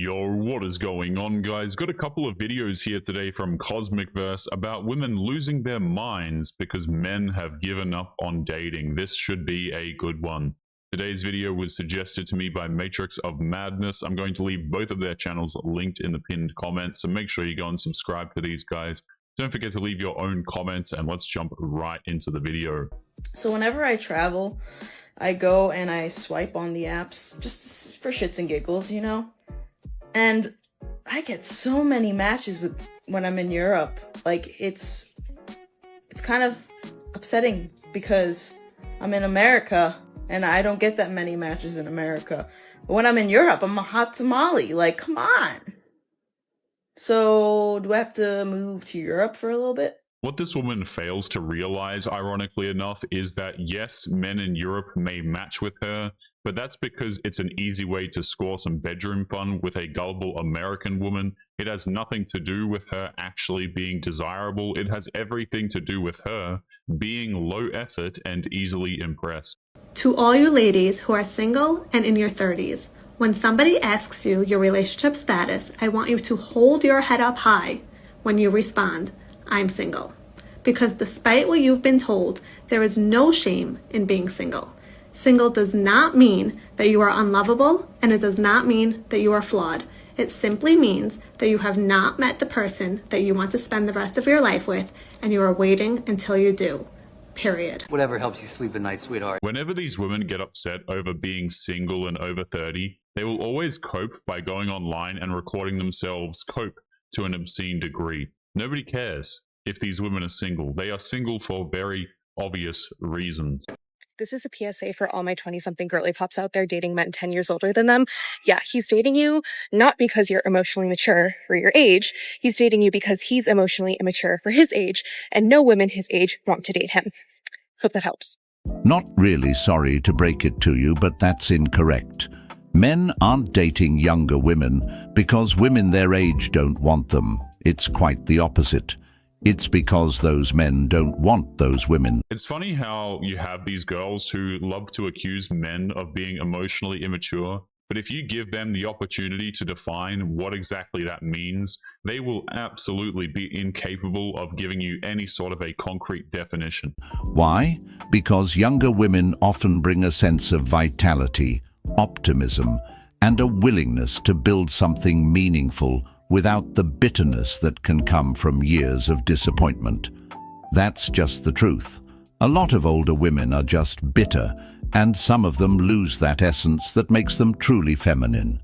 Yo, what is going on, guys? Got a couple of videos here today from Cosmicverse about women losing their minds because men have given up on dating. This should be a good one. Today's video was suggested to me by Matrix of Madness. I'm going to leave both of their channels linked in the pinned comments, so make sure you go and subscribe to these guys. Don't forget to leave your own comments, and let's jump right into the video. So whenever I travel, I go and I swipe on the apps just for shits and giggles, you know? And I get so many matches when I'm in Europe. Like, it's kind of upsetting because I'm in America and I don't get that many matches in America. But when I'm in Europe, I'm a hot tamale. Like, come on. So do I have to move to Europe for a little bit? What this woman fails to realize, ironically enough, is that yes, men in Europe may match with her, but that's because it's an easy way to score some bedroom fun with a gullible American woman. It has nothing to do with her actually being desirable. It has everything to do with her being low effort and easily impressed. To all you ladies who are single and in your 30s, when somebody asks you your relationship status, I want you to hold your head up high when you respond, I'm single. Because despite what you've been told, there is no shame in being single. Single does not mean that you are unlovable, and it does not mean that you are flawed. It simply means that you have not met the person that you want to spend the rest of your life with, and you are waiting until you do. Period. Whatever helps you sleep at night, sweetheart. Whenever these women get upset over being single and over 30, they will always cope by going online and recording themselves cope to an obscene degree. Nobody cares if these women are single. They are single for very obvious reasons. This is a PSA for all my 20-something girly pops out there dating men 10 years older than them. Yeah, he's dating you not because you're emotionally mature for your age. He's dating you because he's emotionally immature for his age, and no women his age want to date him. Hope that helps. Not really sorry to break it to you, but that's incorrect. Men aren't dating younger women because women their age don't want them. It's quite the opposite. It's because those men don't want those women. It's funny how you have these girls who love to accuse men of being emotionally immature, but if you give them the opportunity to define what exactly that means, they will absolutely be incapable of giving you any sort of a concrete definition. Why? Because younger women often bring a sense of vitality, optimism, and a willingness to build something meaningful without the bitterness that can come from years of disappointment. That's just the truth. A lot of older women are just bitter, and some of them lose that essence that makes them truly feminine.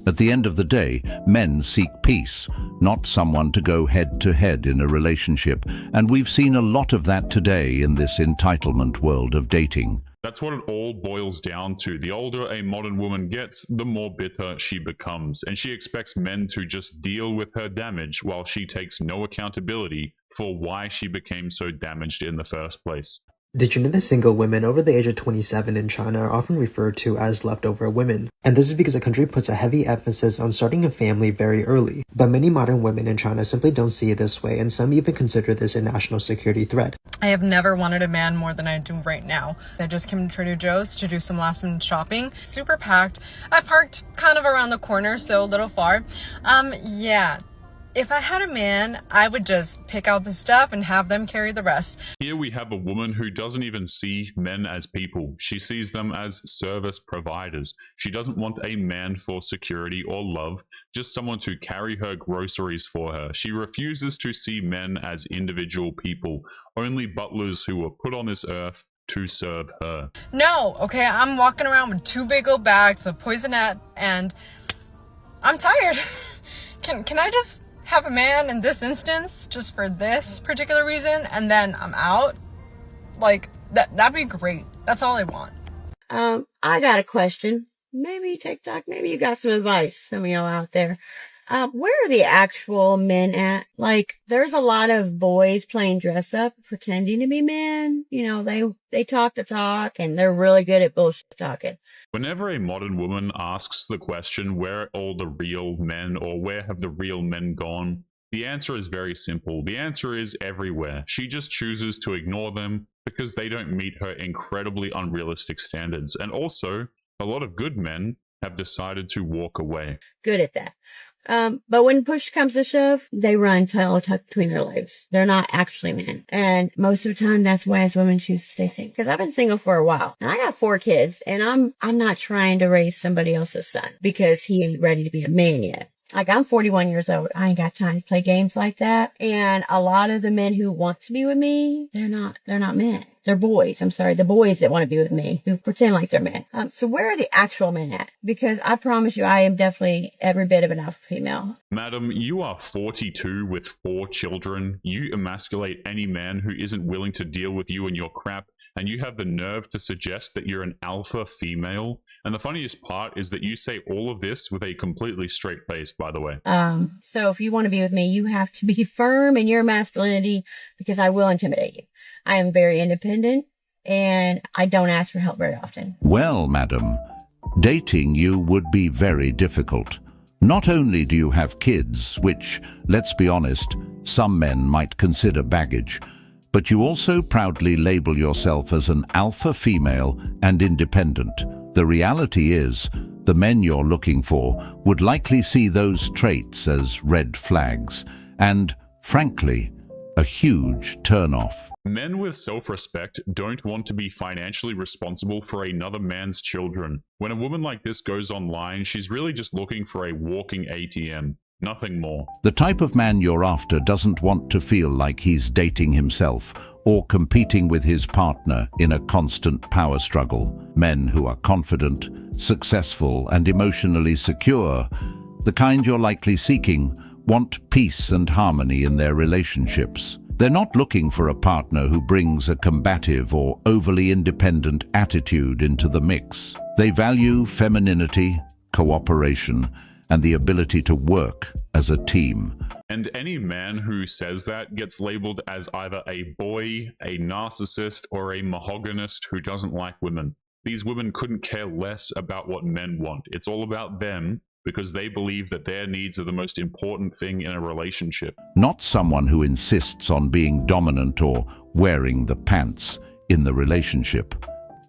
At the end of the day, men seek peace, not someone to go head-to-head in a relationship, and we've seen a lot of that today in this entitlement world of dating. That's what it all boils down to. The older a modern woman gets, the more bitter she becomes, and she expects men to just deal with her damage while she takes no accountability for why she became so damaged in the first place. Did you know that single women over the age of 27 in China are often referred to as leftover women? And this is because the country puts a heavy emphasis on starting a family very early. But many modern women in China simply don't see it this way, and some even consider this a national security threat. I have never wanted a man more than I do right now. I just came to Trader Joe's to do some last minute shopping. Super packed. I parked kind of around the corner, so a little far. Yeah. If I had a man, I would just pick out the stuff and have them carry the rest. Here we have a woman who doesn't even see men as people. She sees them as service providers. She doesn't want a man for security or love, just someone to carry her groceries for her. She refuses to see men as individual people, only butlers who were put on this earth to serve her. No, okay, I'm walking around with 2 big old bags of poisonette, and I'm tired. Can I just have a man in this instance just for this particular reason, and then I'm out? Like, that'd be great. That's all I want. I got a question. Maybe TikTok, maybe you got some advice, some of y'all out there. Where are the actual men at? Like, there's a lot of boys playing dress up, pretending to be men. You know, they talk the talk, and they're really good at bullshit talking. Whenever a modern woman asks the question, where are all the real men, or where have the real men gone? The answer is very simple. The answer is everywhere. She just chooses to ignore them because they don't meet her incredibly unrealistic standards. And also, a lot of good men have decided to walk away. Good at that. But when push comes to shove, they run tail tucked between their legs. They're not actually men. And most of the time, that's why as women choose to stay single. Because I've been single for a while. And I got 4 kids. And I'm not trying to raise somebody else's son because he ain't ready to be a man yet. Like, I'm 41 years old. I ain't got time to play games like that. And a lot of the men who want to be with me, they're not men. They're boys. I'm sorry. The boys that want to be with me, who pretend like they're men. So where are the actual men at? Because I promise you, I am definitely every bit of an alpha female. Madam, you are 42 with 4 children. You emasculate any man who isn't willing to deal with you and your crap, and you have the nerve to suggest that you're an alpha female. And the funniest part is that you say all of this with a completely straight face, by the way. So if you want to be with me, you have to be firm in your masculinity because I will intimidate you. I am very independent and I don't ask for help very often. Well, madam, dating you would be very difficult. Not only do you have kids, which, let's be honest, some men might consider baggage, but you also proudly label yourself as an alpha female and independent. The reality is, the men you're looking for would likely see those traits as red flags and, frankly, a huge turnoff. Men with self-respect don't want to be financially responsible for another man's children. When a woman like this goes online, she's really just looking for a walking ATM. Nothing more. The type of man you're after doesn't want to feel like he's dating himself or competing with his partner in a constant power struggle. Men who are confident, successful, and emotionally secure, the kind you're likely seeking, want peace and harmony in their relationships. They're not looking for a partner who brings a combative or overly independent attitude into the mix. They value femininity, cooperation, and the ability to work as a team. And any man who says that gets labeled as either a boy, a narcissist, or a mahoganyist who doesn't like women. These women couldn't care less about what men want. It's all about them, because they believe that their needs are the most important thing in a relationship. Not someone who insists on being dominant or wearing the pants in the relationship.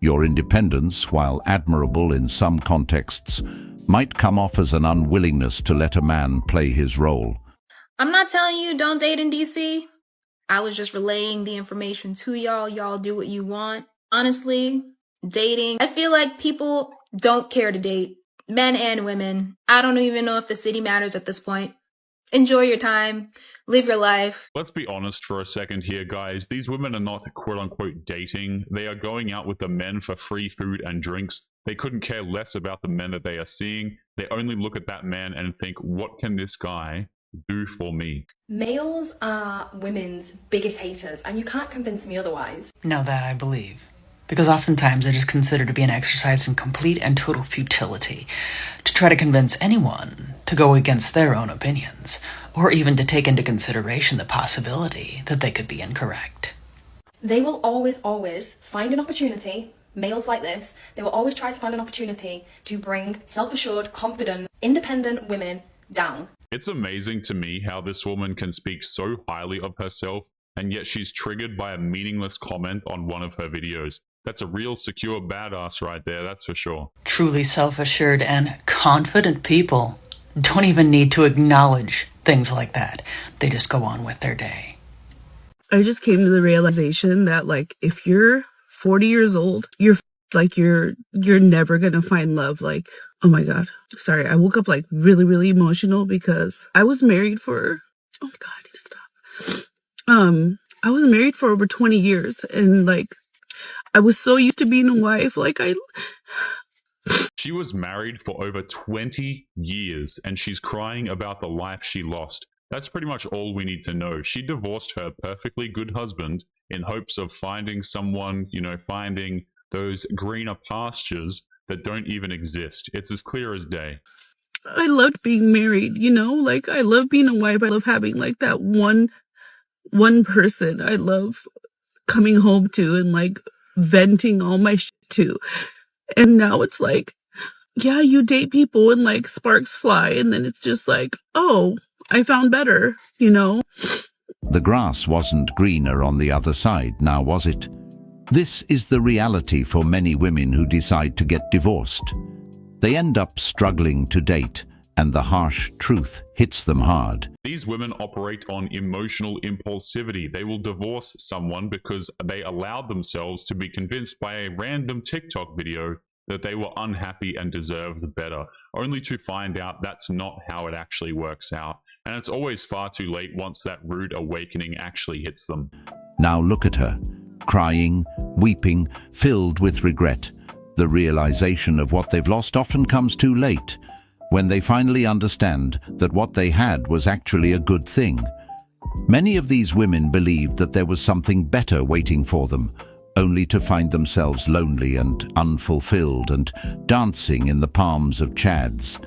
Your independence, while admirable in some contexts, might come off as an unwillingness to let a man play his role. I'm not telling you don't date in DC. I was just relaying the information to y'all. Y'all do what you want. Honestly, dating, I feel like people don't care to date. Men and women. I don't even know if the city matters at this point. Enjoy your time. Live your life. Let's be honest for a second here, guys. These women are not quote-unquote dating. They are going out with the men for free food and drinks. They couldn't care less about the men that they are seeing. They only look at that man and think, what can this guy do for me? Males are women's biggest haters, and you can't convince me otherwise. Now that I believe. Because oftentimes it is considered to be an exercise in complete and total futility to try to convince anyone to go against their own opinions, or even to take into consideration the possibility that they could be incorrect. They will always find an opportunity, males like this, they will always try to find an opportunity to bring self-assured, confident, independent women down. It's amazing to me how this woman can speak so highly of herself, and yet she's triggered by a meaningless comment on one of her videos. That's a real secure badass right there, that's for sure. Truly self-assured and confident people don't even need to acknowledge things like that. They just go on with their day. I just came to the realization that, like, if you're 40 years old, you're never gonna find love. Like, oh my God. Sorry, I woke up like really, really emotional because I was married for, oh my God, I need to stop. I was married for over 20 years and like, I was so used to being a wife, She was married for over 20 years, and she's crying about the life she lost. That's pretty much all we need to know. She divorced her perfectly good husband in hopes of finding someone, finding those greener pastures that don't even exist. It's as clear as day. I loved being married, I love being a wife. I love having like that one person I love coming home to and like venting all my shit to. And now it's like, yeah, you date people and like sparks fly, and then it's just like, oh, I found better, The grass wasn't greener on the other side, now was it? This is the reality for many women who decide to get divorced. They end up struggling to date, and the harsh truth hits them hard. These women operate on emotional impulsivity. They will divorce someone because they allowed themselves to be convinced by a random TikTok video that they were unhappy and deserved better, only to find out that's not how it actually works out. And it's always far too late once that rude awakening actually hits them. Now look at her, crying, weeping, filled with regret. The realization of what they've lost often comes too late, when they finally understand that what they had was actually a good thing. Many of these women believed that there was something better waiting for them, only to find themselves lonely and unfulfilled and dancing in the palms of chads.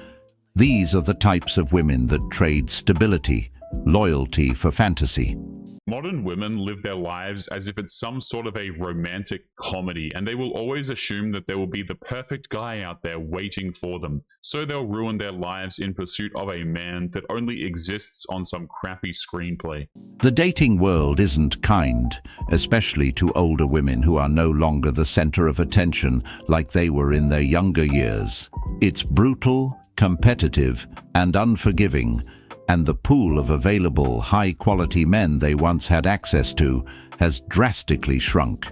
These are the types of women that trade stability, loyalty for fantasy. Modern women live their lives as if it's some sort of a romantic comedy, and they will always assume that there will be the perfect guy out there waiting for them. So they'll ruin their lives in pursuit of a man that only exists on some crappy screenplay. The dating world isn't kind, especially to older women who are no longer the center of attention like they were in their younger years. It's brutal, competitive, and unforgiving, and the pool of available high-quality men they once had access to has drastically shrunk.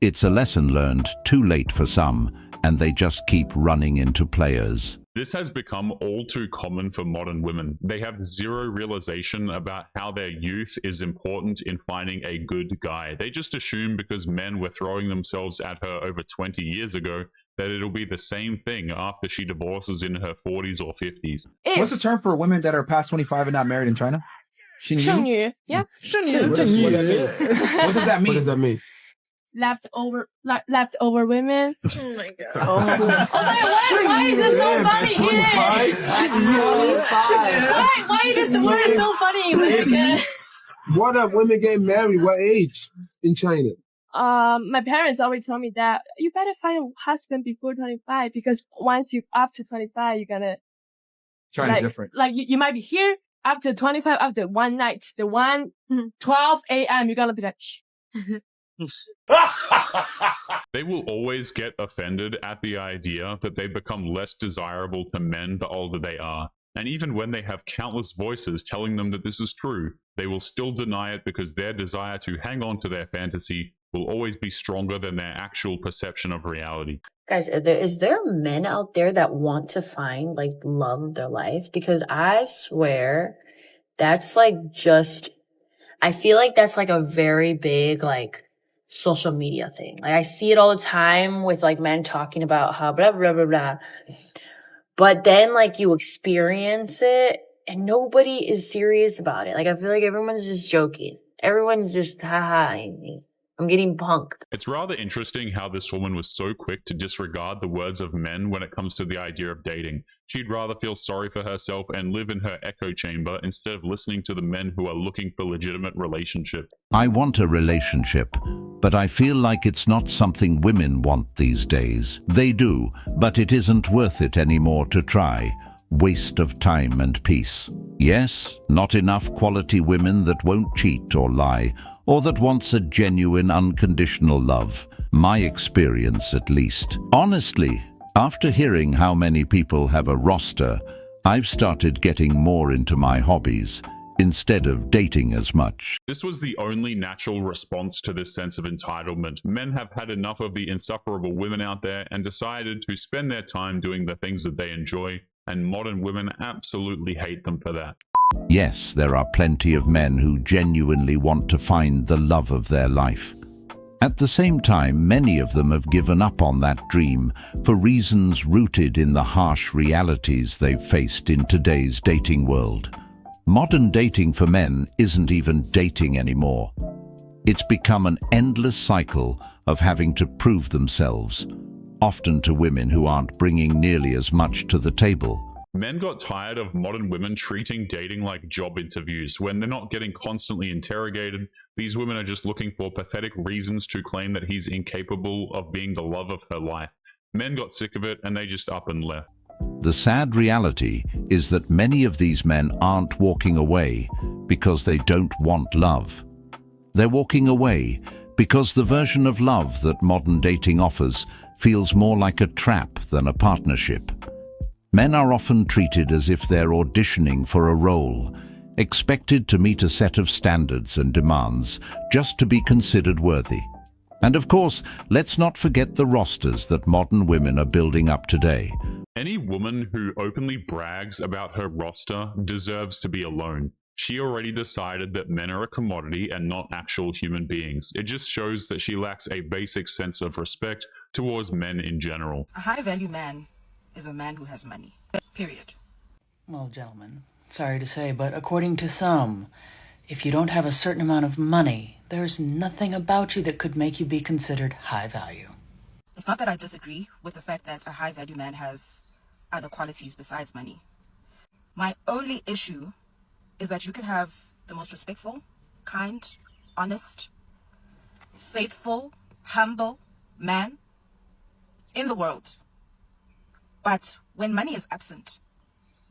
It's a lesson learned too late for some, and they just keep running into players. This has become all too common for modern women. They have zero realization about how their youth is important in finding a good guy. They just assume because men were throwing themselves at her over 20 years ago that it'll be the same thing after she divorces in her 40s or 50s. What's the term for women that are past 25 and not married in China? 剩女, yeah. 剩女. What does that mean? What does that mean? Leftover women. Oh my god. Oh my god, why is it so funny? Why is this word so funny? What are women getting married? What age in China? My parents always told me that you better find a husband before 25 because once you after 25 you're gonna China's different. Like you might be here after 25 after one night, the 12 a.m. you're gonna be like They will always get offended at the idea that they become less desirable to men the older they are. And even when they have countless voices telling them that this is true, they will still deny it because their desire to hang on to their fantasy will always be stronger than their actual perception of reality. Guys, is there men out there that want to find like love of their life? Because I swear that's like I feel like that's like a very big like social media thing. Like I see it all the time with like men talking about how blah, blah, blah, blah. But then like you experience it and nobody is serious about it. Like I feel like everyone's just joking. Everyone's just, haha, I'm getting punked. It's rather interesting how this woman was so quick to disregard the words of men when it comes to the idea of dating. She'd rather feel sorry for herself and live in her echo chamber instead of listening to the men who are looking for legitimate relationship. I want a relationship, but I feel like it's not something women want these days. They do, but it isn't worth it anymore to try. Waste of time and peace. Yes, not enough quality women that won't cheat or lie, or that wants a genuine unconditional love. My experience at least. Honestly, after hearing how many people have a roster, I've started getting more into my hobbies instead of dating as much. This was the only natural response to this sense of entitlement. Men have had enough of the insufferable women out there and decided to spend their time doing the things that they enjoy, and modern women absolutely hate them for that. Yes, there are plenty of men who genuinely want to find the love of their life. At the same time, many of them have given up on that dream for reasons rooted in the harsh realities they've faced in today's dating world. Modern dating for men isn't even dating anymore. It's become an endless cycle of having to prove themselves, often to women who aren't bringing nearly as much to the table. Men got tired of modern women treating dating like job interviews. When they're not getting constantly interrogated, these women are just looking for pathetic reasons to claim that he's incapable of being the love of her life. Men got sick of it and they just up and left. The sad reality is that many of these men aren't walking away because they don't want love. They're walking away because the version of love that modern dating offers feels more like a trap than a partnership. Men are often treated as if they're auditioning for a role, expected to meet a set of standards and demands just to be considered worthy. And of course, let's not forget the rosters that modern women are building up today. Any woman who openly brags about her roster deserves to be alone. She already decided that men are a commodity and not actual human beings. It just shows that she lacks a basic sense of respect towards men in general. A high-value man is a man who has money. Period. Well, gentlemen, sorry to say, but according to some, if you don't have a certain amount of money, there's nothing about you that could make you be considered high value. It's not that I disagree with the fact that a high-value man has other qualities besides money. My only issue is that you can have the most respectful, kind, honest, faithful, humble man in the world. But when money is absent,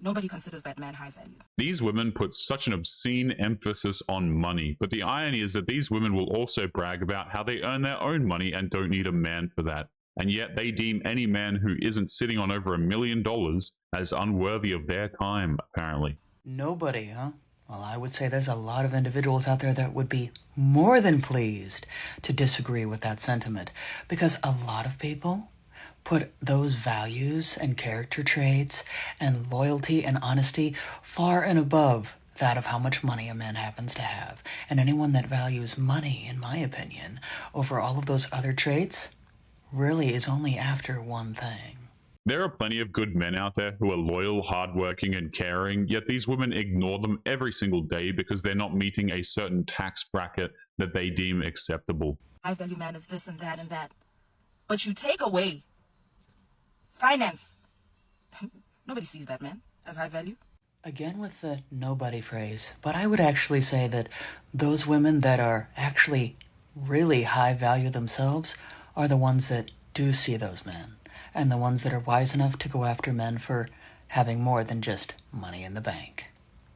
nobody considers that man high value. These women put such an obscene emphasis on money, but the irony is that these women will also brag about how they earn their own money and don't need a man for that. And yet they deem any man who isn't sitting on over $1 million as unworthy of their time, apparently. Nobody, huh? Well, I would say there's a lot of individuals out there that would be more than pleased to disagree with that sentiment, because a lot of people put those values and character traits and loyalty and honesty far and above that of how much money a man happens to have. And anyone that values money, in my opinion, over all of those other traits really is only after one thing. There are plenty of good men out there who are loyal, hardworking, and caring, yet these women ignore them every single day because they're not meeting a certain tax bracket that they deem acceptable. High value man is this and that and that. But you take away finance. Nobody sees that man as high value. Again with the nobody phrase, but I would actually say that those women that are actually really high value themselves are the ones that do see those men, and the ones that are wise enough to go after men for having more than just money in the bank.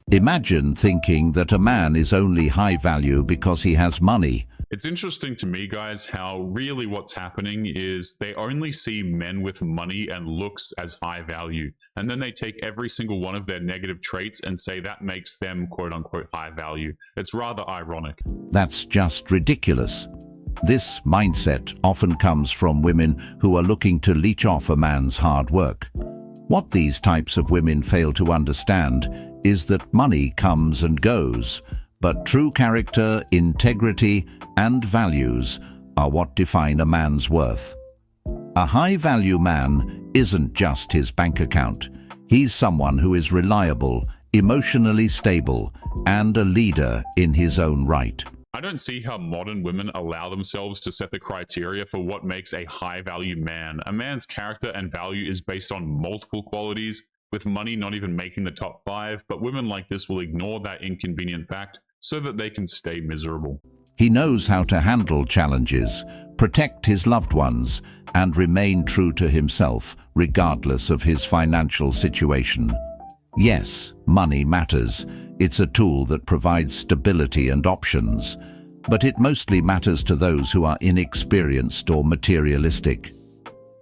Imagine thinking that a man is only high value because he has money. It's interesting to me, guys, how really what's happening is they only see men with money and looks as high value, and then they take every single one of their negative traits and say that makes them quote-unquote high value. It's rather ironic. That's just ridiculous. This mindset often comes from women who are looking to leech off a man's hard work. What these types of women fail to understand is that money comes and goes, but true character, integrity, and values are what define a man's worth. A high-value man isn't just his bank account. He's someone who is reliable, emotionally stable, and a leader in his own right. I don't see how modern women allow themselves to set the criteria for what makes a high-value man. A man's character and value is based on multiple qualities, with money not even making the top 5, but women like this will ignore that inconvenient fact so that they can stay miserable. He knows how to handle challenges, protect his loved ones, and remain true to himself, regardless of his financial situation. Yes, money matters. It's a tool that provides stability and options, but it mostly matters to those who are inexperienced or materialistic.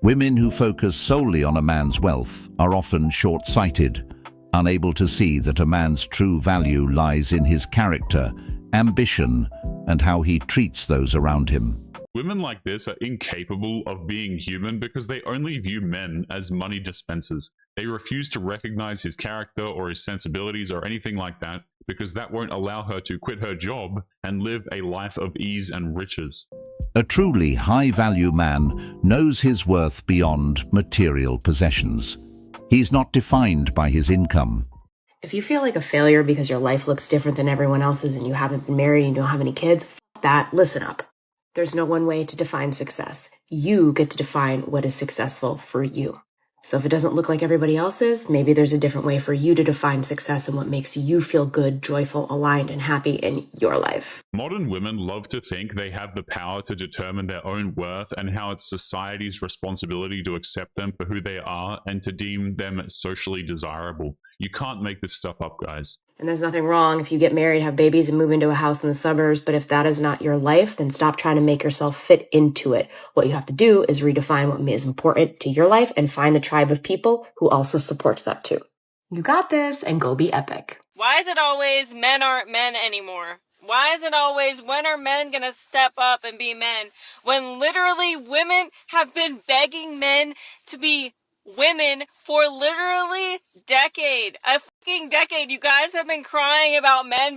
Women who focus solely on a man's wealth are often short-sighted, unable to see that a man's true value lies in his character, ambition, and how he treats those around him. Women like this are incapable of being human because they only view men as money dispensers. They refuse to recognize his character or his sensibilities or anything like that because that won't allow her to quit her job and live a life of ease and riches. A truly high-value man knows his worth beyond material possessions. He's not defined by his income. If you feel like a failure because your life looks different than everyone else's and you haven't been married and you don't have any kids, f that, listen up. There's no one way to define success. You get to define what is successful for you. So if it doesn't look like everybody else's, maybe there's a different way for you to define success and what makes you feel good, joyful, aligned, and happy in your life. Modern women love to think they have the power to determine their own worth and how it's society's responsibility to accept them for who they are and to deem them socially desirable. You can't make this stuff up, guys. And there's nothing wrong if you get married, have babies, and move into a house in the suburbs, but if that is not your life, then stop trying to make yourself fit into it. What you have to do is redefine what is important to your life and find the tribe of people who also supports that too. You got this, and go be epic. Why is it always men aren't men anymore? Why is it always when are men gonna step up and be men? When literally women have been begging men to be women for literally a fucking decade. You guys have been crying about men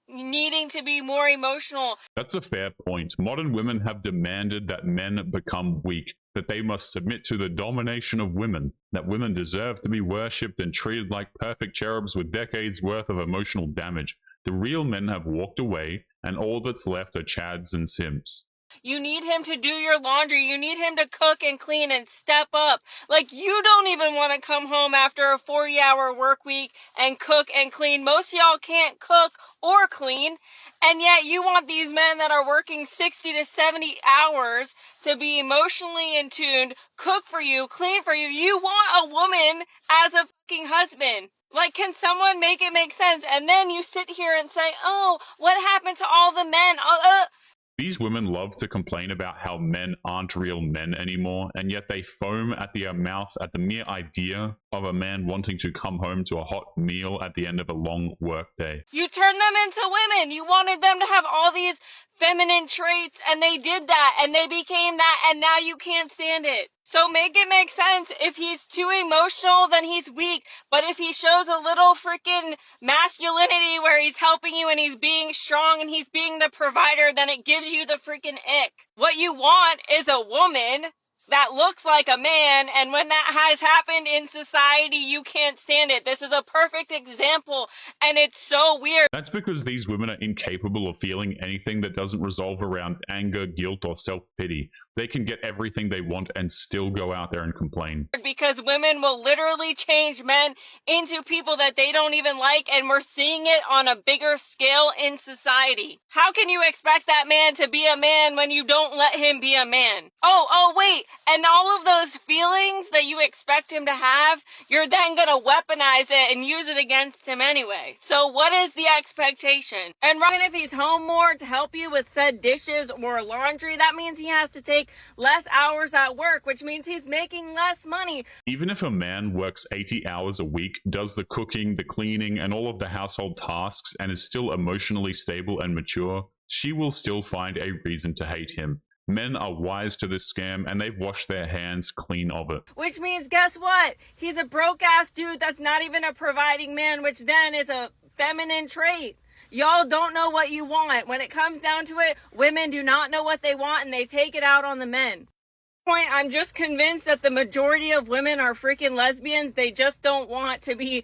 needing to be more emotional. That's a fair point. Modern women have demanded that men become weak, that they must submit to the domination of women, that women deserve to be worshipped and treated like perfect cherubs with decades worth of emotional damage. The real men have walked away, and all that's left are chads and simps. You need him to do your laundry. You need him to cook and clean and step up. Like, you don't even want to come home after a 40-hour work week and cook and clean. Most of y'all can't cook or clean, and yet you want these men that are working 60 to 70 hours to be emotionally in tune, cook for you, clean for you. You want a woman as a fucking husband. Like, can someone make it make sense? And then you sit here and say, oh, what happened to all the men? These women love to complain about how men aren't real men anymore, and yet they foam at the mouth at the mere idea of a man wanting to come home to a hot meal at the end of a long work day. You turned them into women. You wanted them to have all these feminine traits, and they did that, and they became that, and now you can't stand it. So make it make sense. If he's too emotional, then he's weak. But if he shows a little freaking masculinity where he's helping you and he's being strong and he's being the provider, then it gives you the freaking ick. What you want is a woman that looks like a man, and when that has happened in society, you can't stand it. This is a perfect example, and it's so weird. That's because these women are incapable of feeling anything that doesn't resolve around anger, guilt, or self-pity. They can get everything they want and still go out there and complain. Because women will literally change men into people that they don't even like, and we're seeing it on a bigger scale in society. How can you expect that man to be a man when you don't let him be a man? Oh, wait. And all of those feelings that you expect him to have, you're then going to weaponize it and use it against him anyway. So what is the expectation? And even if he's home more to help you with said dishes or laundry, that means he has to take less hours at work, which means he's making less money. Even if a man works 80 hours a week, does the cooking, the cleaning, and all of the household tasks, and is still emotionally stable and mature, she will still find a reason to hate him. Men are wise to this scam, and they've washed their hands clean of it. Which means, guess what? He's a broke-ass dude that's not even a providing man, which then is a feminine trait. Y'all don't know what you want. When it comes down to it, women do not know what they want, and they take it out on the men. I'm just convinced that the majority of women are freaking lesbians. They just don't want to be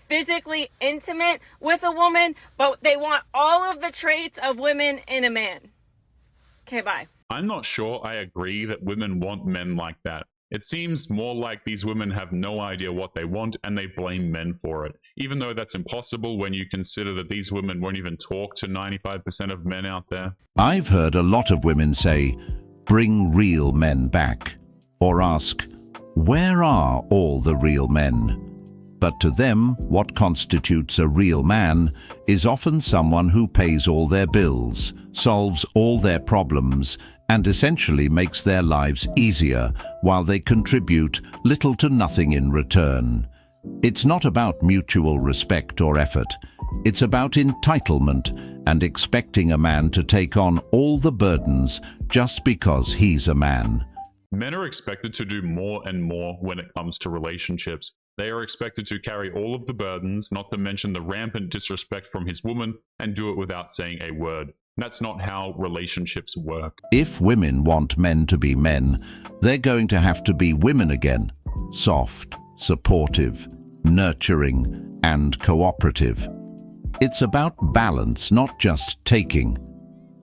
physically intimate with a woman, but they want all of the traits of women in a man. Okay, bye. I'm not sure I agree that women want men like that. It seems more like these women have no idea what they want and they blame men for it, even though that's impossible when you consider that these women won't even talk to 95% of men out there. I've heard a lot of women say, "Bring real men back," or ask, "Where are all the real men?" But to them, what constitutes a real man is often someone who pays all their bills, solves all their problems, and essentially makes their lives easier while they contribute little to nothing in return. It's not about mutual respect or effort. It's about entitlement and expecting a man to take on all the burdens just because he's a man. Men are expected to do more and more when it comes to relationships. They are expected to carry all of the burdens, not to mention the rampant disrespect from his woman, and do it without saying a word. That's not how relationships work. If women want men to be men, they're going to have to be women again. Soft, supportive, nurturing, and cooperative. It's about balance, not just taking.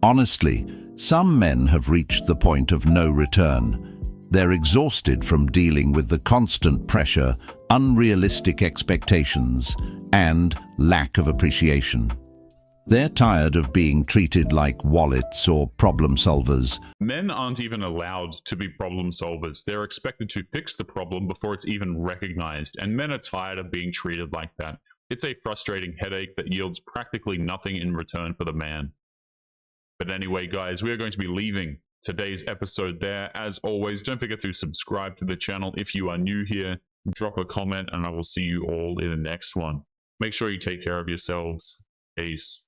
Honestly, some men have reached the point of no return. They're exhausted from dealing with the constant pressure, unrealistic expectations, and lack of appreciation. They're tired of being treated like wallets or problem solvers. Men aren't even allowed to be problem solvers. They're expected to fix the problem before it's even recognized, and men are tired of being treated like that. It's a frustrating headache that yields practically nothing in return for the man. But anyway, guys, we are going to be leaving today's episode there. As always, don't forget to subscribe to the channel if you are new here. Drop a comment and I will see you all in the next one. Make sure you take care of yourselves. Peace.